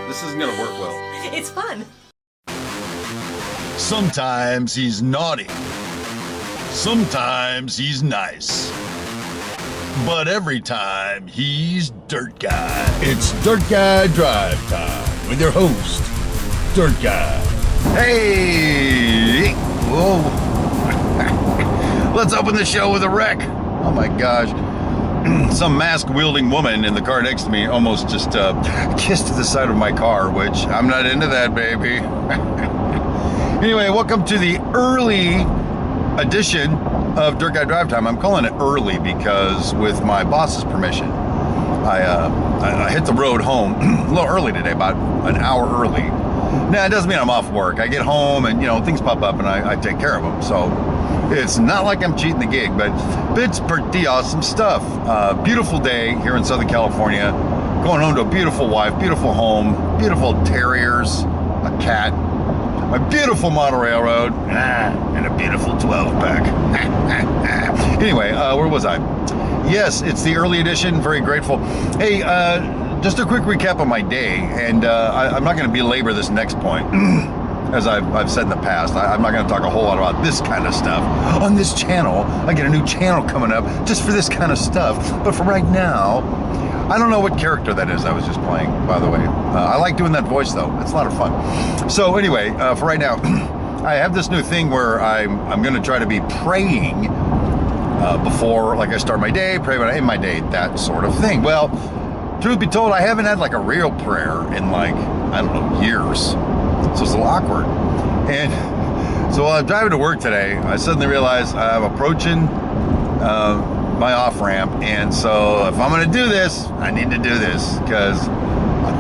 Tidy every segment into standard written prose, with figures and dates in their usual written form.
This isn't gonna work well. It's fun. Sometimes he's naughty. Sometimes he's nice. But every time he's Dirt Guy. It's Dirt Guy Drive Time with your host, Dirt Guy. Hey! Whoa. Let's open the show with a wreck. Oh my gosh. Some mask-wielding woman in the car next to me almost just kissed the side of my car, which I'm not into that, baby. Anyway, welcome to the early edition of Dirt Guy Drive Time. I'm calling it early because with my boss's permission, I hit the road home a little early today, about an hour early. Now, it doesn't mean I'm off work. I get home and, things pop up and I take care of them. So it's not like I'm cheating the gig, but it's pretty awesome stuff. Beautiful day here in Southern California. Going home to a beautiful wife, beautiful home, beautiful terriers, a cat, a beautiful model railroad, and a beautiful 12-pack. Anyway, where was I? Yes, it's the early edition. Very grateful. Hey, just a quick recap of my day, and I'm not going to belabor this next point. As I've said in the past, I'm not going to talk a whole lot about this kind of stuff on this channel. I get a new channel coming up just for this kind of stuff. But for right now, I don't know what character that is I was just playing, by the way. I like doing that voice, though. It's a lot of fun. So anyway, for right now, I have this new thing where I'm going to try to be praying before, like, I start my day, pray when I end my day, that sort of thing. Well, truth be told, I haven't had, like, a real prayer in, like, I don't know, years. So it's a little awkward. And so while I'm driving to work today, I suddenly realized I'm approaching my off ramp. And so if I'm going to do this, I need to do this because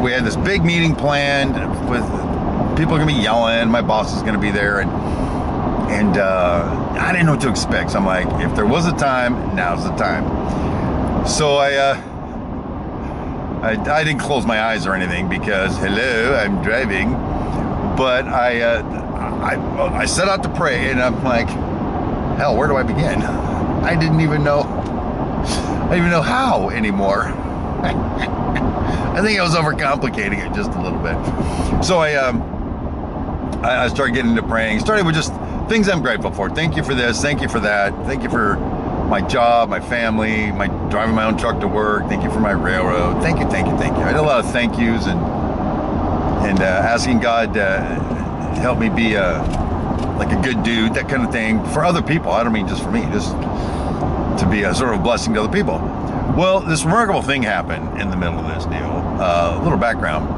we had this big meeting planned with people are going to be yelling. My boss is going to be there. And I didn't know what to expect. So I'm like, if there was a time, now's the time. So I didn't close my eyes or anything because, hello, I'm driving. But I set out to pray, and I'm like, hell, where do I begin? I didn't even know how anymore. I think I was overcomplicating it just a little bit. So I started getting into praying. Started with just things I'm grateful for. Thank you for this. Thank you for that. Thank you for my job, my family, my driving my own truck to work. Thank you for my railroad. Thank you, thank you, thank you. I did a lot of thank yous and asking God to help me be like a good dude, that kind of thing, for other people. I don't mean just for me, just to be a sort of blessing to other people. Well, this remarkable thing happened in the middle of this deal. A little background.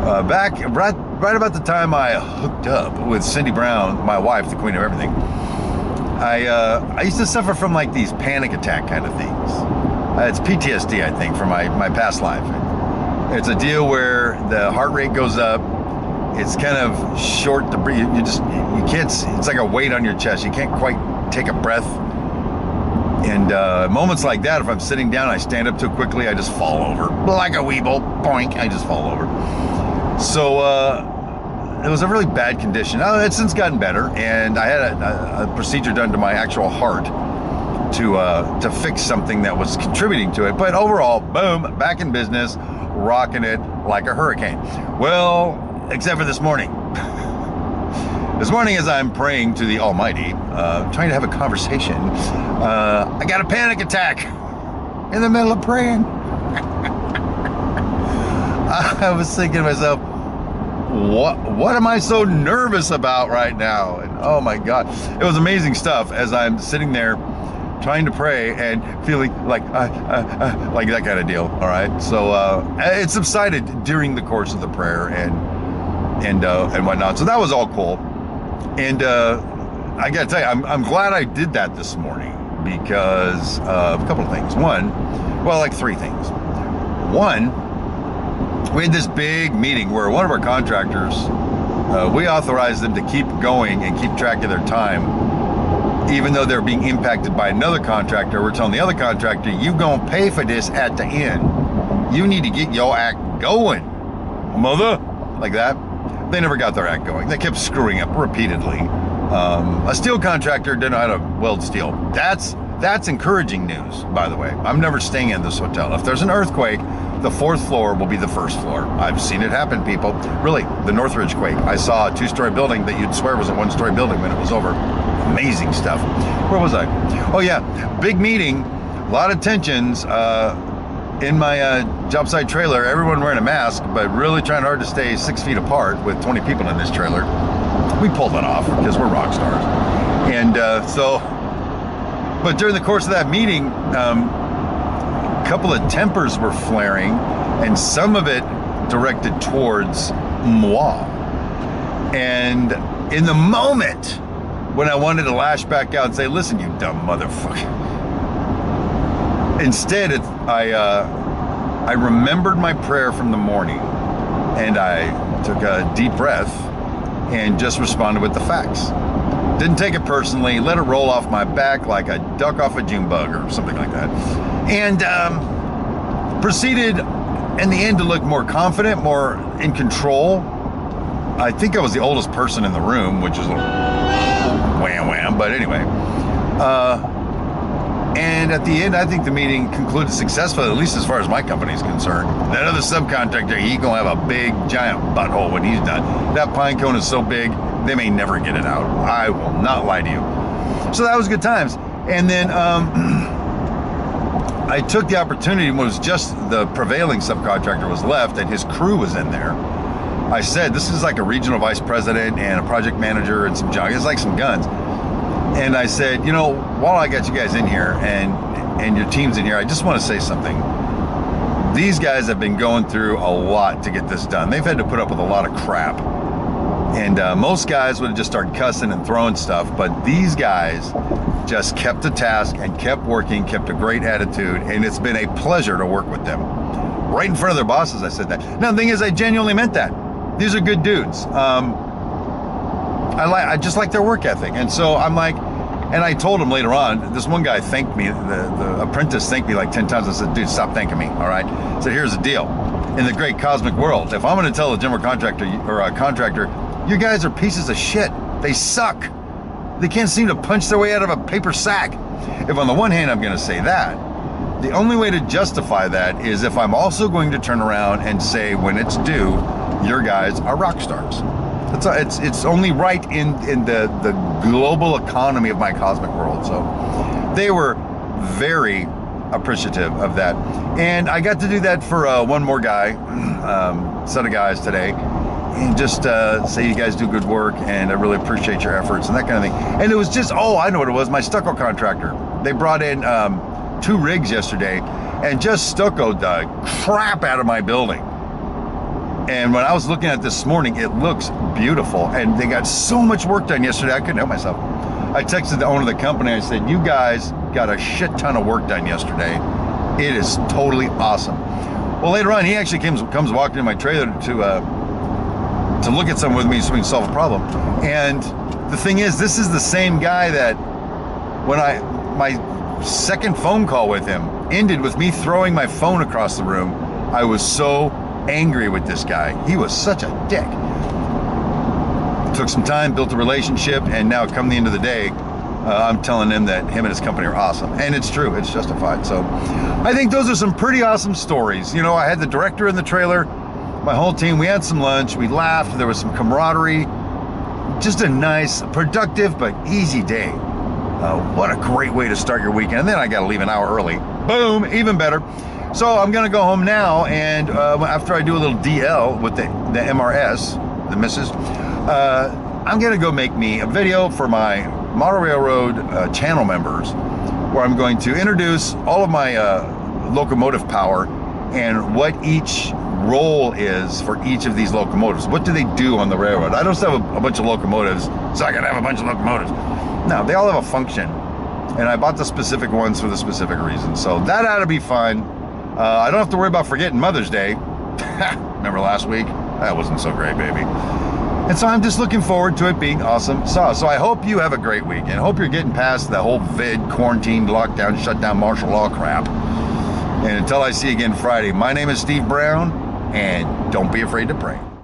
Right about the time I hooked up with Cindy Brown, my wife, the queen of everything, I used to suffer from like these panic attack kind of things. It's PTSD, I think, from my past life. It's a deal where the heart rate goes up. It's kind of short to breathe. You can't, it's like a weight on your chest. You can't quite take a breath. And moments like that, if I'm sitting down, I stand up too quickly, I just fall over. Like a weeble, boink, I just fall over. So it was a really bad condition. It's since gotten better, and I had a procedure done to my actual heart to fix something that was contributing to it. But overall, boom, back in business, rocking it like a hurricane. Well, except for this morning. This morning, as I'm praying to the Almighty, trying to have a conversation, I got a panic attack in the middle of praying. I was thinking to myself, what am I so nervous about right now? And oh my God, it was amazing stuff as I'm sitting there trying to pray and feeling like that kind of deal. All right, so it subsided during the course of the prayer and whatnot. So that was all cool. And I gotta tell you, I'm glad I did that this morning because of a couple of things. Three things. One, we had this big meeting where one of our contractors, we authorized them to keep going and keep track of their time, even though they're being impacted by another contractor. We're telling the other contractor, you gonna pay for this at the end. You need to get your act going, mother, like that. They never got their act going. They kept screwing up repeatedly. A steel contractor didn't know how to weld steel. That's encouraging news, by the way. I'm never staying in this hotel. If there's an earthquake, the fourth floor will be the first floor. I've seen it happen, people. Really, the Northridge quake. I saw a 2-story building that you'd swear was a 1-story building when it was over. Amazing stuff. Where was I? Oh yeah, big meeting, a lot of tensions in my job site trailer. Everyone wearing a mask, but really trying hard to stay 6 feet apart with 20 people in this trailer. We pulled it off because we're rock stars. And but during the course of that meeting, a couple of tempers were flaring, and some of it directed towards moi. And in the moment when I wanted to lash back out and say, listen, you dumb motherfucker, instead I remembered my prayer from the morning, and I took a deep breath and just responded with the facts. Didn't take it personally, let it roll off my back like a duck off a June bug or something like that. And proceeded in the end to look more confident, more in control. I think I was the oldest person in the room, which is a little wham, but anyway. And at the end, I think the meeting concluded successfully, at least as far as my company is concerned. That other subcontractor, he gonna have a big, giant butthole when he's done. That pine cone is so big, they may never get it out. I will not lie to you. So that was good times. And then I took the opportunity when it was just the prevailing subcontractor was left and his crew was in there. I said, this is like a regional vice president and a project manager and some junk. It's like some guns. And I said, you know, while I got you guys in here and your team's in here, I just want to say something. These guys have been going through a lot to get this done. They've had to put up with a lot of crap. And most guys would have just started cussing and throwing stuff, but these guys just kept the task and kept working, kept a great attitude, and it's been a pleasure to work with them. Right in front of their bosses, I said that. Now, the thing is, I genuinely meant that. These are good dudes. I just like their work ethic. And so I'm like, and I told him later on, this one guy thanked me, the apprentice thanked me like 10 times. I said, dude, stop thanking me, all right? I said, here's the deal. In the great cosmic world, if I'm gonna tell a general contractor or a contractor, you guys are pieces of shit, they suck. They can't seem to punch their way out of a paper sack. If on the one hand, I'm gonna say that, the only way to justify that is if I'm also going to turn around and say, when it's due, your guys are rock stars. It's only right in the global economy of my cosmic world. So they were very appreciative of that. And I got to do that for one more guy, set of guys today, and just say you guys do good work and I really appreciate your efforts and that kind of thing. And it was just, oh, I know what it was, my stucco contractor. They brought in 2 rigs yesterday and just stuccoed the crap out of my building. And when I was looking at this morning, it looks beautiful. And they got so much work done yesterday, I couldn't help myself. I texted the owner of the company, I said, you guys got a shit ton of work done yesterday. It is totally awesome. Well, later on, he actually comes walking in my trailer to look at something with me so we can solve a problem. And the thing is, this is the same guy that when my second phone call with him ended with me throwing my phone across the room. I was so angry with this guy. He was such a dick. Took some time, built a relationship, and now come the end of the day, I'm telling him that him and his company are awesome. And it's true, it's justified. So I think those are some pretty awesome stories. You know, I had the director in the trailer, my whole team, we had some lunch, we laughed, there was some camaraderie. Just a nice, productive, but easy day. What a great way to start your weekend. And then I gotta leave an hour early. Boom, even better. So I'm gonna go home now, and after I do a little DL with the MRS, the missus, I'm gonna go make me a video for my Model Railroad channel members, where I'm going to introduce all of my locomotive power and what each role is for each of these locomotives. What do they do on the railroad? I don't just have a bunch of locomotives, so I gotta have a bunch of locomotives. No, they all have a function, and I bought the specific ones for the specific reason. So that ought to be fun. I don't have to worry about forgetting Mother's Day. Remember last week? That wasn't so great, baby. And so I'm just looking forward to it being awesome. So I hope you have a great week, and I hope you're getting past the whole vid, quarantine, lockdown, shutdown, martial law crap. And until I see you again Friday, my name is Steve Brown, and don't be afraid to pray.